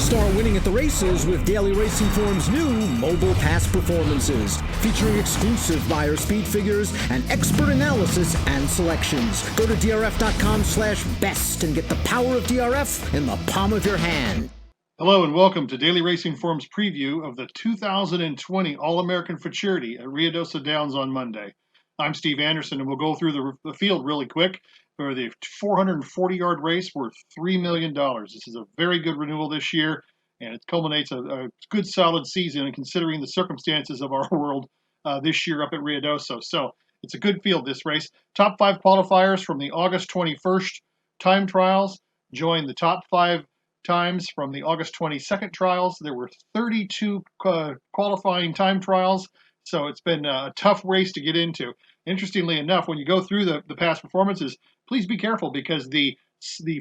Start winning at the races with Daily Racing Form's new Mobile Pass performances, featuring exclusive buyer speed figures and expert analysis and selections. Go to drf.com/best and get the power of DRF in the palm of your hand. Hello and welcome to Daily Racing Form's preview of the 2020 All-American Futurity at Ruidoso Downs on Monday. I'm Steve Andersen, and we'll go through the field really quick for the 440-yard race worth $3 million. This is a very good renewal this year, and it culminates a good, solid season, and considering the circumstances of our world this year up at Ruidoso. So it's a good field, this race. Top 5 qualifiers from the August 21st time trials joined the top 5 times from the August 22nd trials. There were 32 qualifying time trials, so it's been a tough race to get into. Interestingly enough, when you go through the past performances, please be careful, because the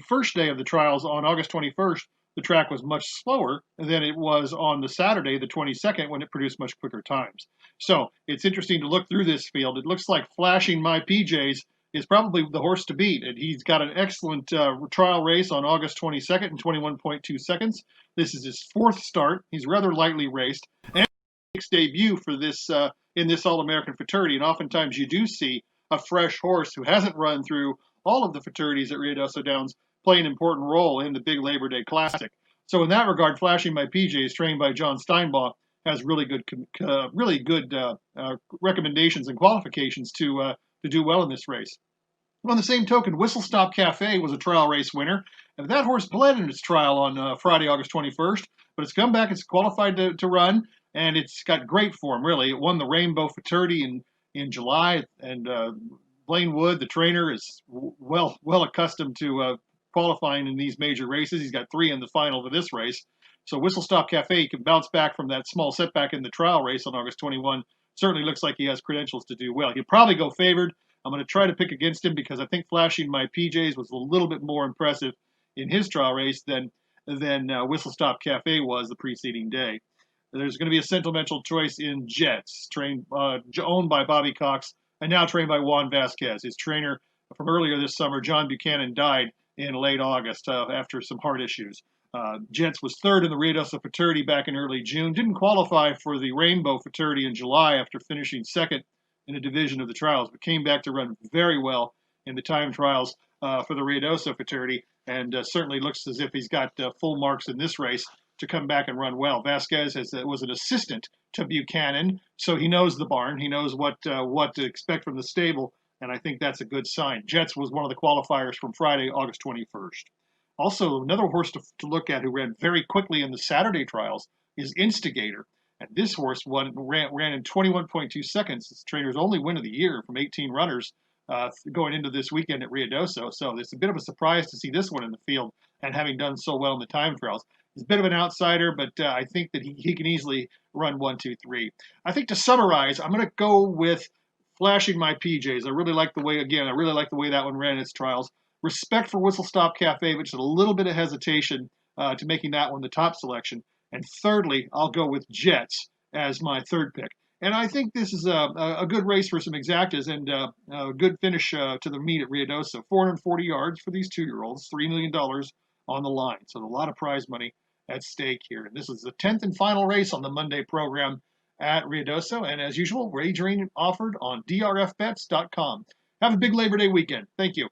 first day of the trials on August 21st, the track was much slower than it was on the Saturday, the 22nd, when it produced much quicker times. So it's interesting to look through this field. It looks like Flashing My PJs is probably the horse to beat, and he's got an excellent trial race on August 22nd in 21.2 seconds. This is his 4th start. He's rather lightly raced, and debut for this in this All-American Futurity, and oftentimes you do see a fresh horse who hasn't run through all of the Futurities at Ruidoso Downs play an important role in the big Labor Day Classic. So in that regard, Flashing My PJs, trained by John Steinbach, has really good recommendations and qualifications to do well in this race. On the same token, Whistle Stop Cafe was a trial race winner, and that horse bled in its trial on Friday, August 21st, but it's come back, it's qualified to run, and it's got great form, really. It won the Rainbow Futurity in July, and Blaine Wood, the trainer, is well accustomed to qualifying in these major races. He's got 3 in the final for this race. So Whistle Stop Cafe can bounce back from that small setback in the trial race on August 21. Certainly looks like he has credentials to do well. He'll probably go favored. I'm going to try to pick against him because I think Flashing My PJs was a little bit more impressive in his trial race than Whistle Stop Cafe was the preceding day. There's going to be a sentimental choice in Jets, owned by Bobby Cox and now trained by Juan Vasquez. His trainer from earlier this summer, John Buchanan, died in late August after some heart issues. Jets was 3rd in the Ruidoso Futurity back in early June. Didn't qualify for the Rainbow Futurity in July after finishing 2nd in a division of the trials, but came back to run very well in the time trials for the Ruidoso Futurity, and certainly looks as if he's got full marks in this race to come back and run well. Vasquez was an assistant to Buchanan, so he knows the barn. He knows what to expect from the stable, and I think that's a good sign. Jets was one of the qualifiers from Friday, August 21st. Also, another horse to look at who ran very quickly in the Saturday trials is Instigator. And this horse ran in 21.2 seconds. This trainer's only win of the year from 18 runners going into this weekend at Ruidoso. So it's a bit of a surprise to see this one in the field and having done so well in the time trials. He's a bit of an outsider, but I think that he can easily run 1, 2, 3. I think to summarize, I'm going to go with Flashing My PJs. I really like the way that one ran in its trials. Respect for Whistle Stop Cafe, which is a little bit of hesitation to making that one the top selection. And thirdly, I'll go with Jets as my 3rd pick. And I think this is a good race for some exactas and a good finish to the meet at Ruidoso. 440 yards for these 2-year-olds, $3 million on the line. So a lot of prize money at stake here. And this is the 10th and final race on the Monday program at Ruidoso. And as usual, wagering offered on drfbets.com. Have a big Labor Day weekend. Thank you.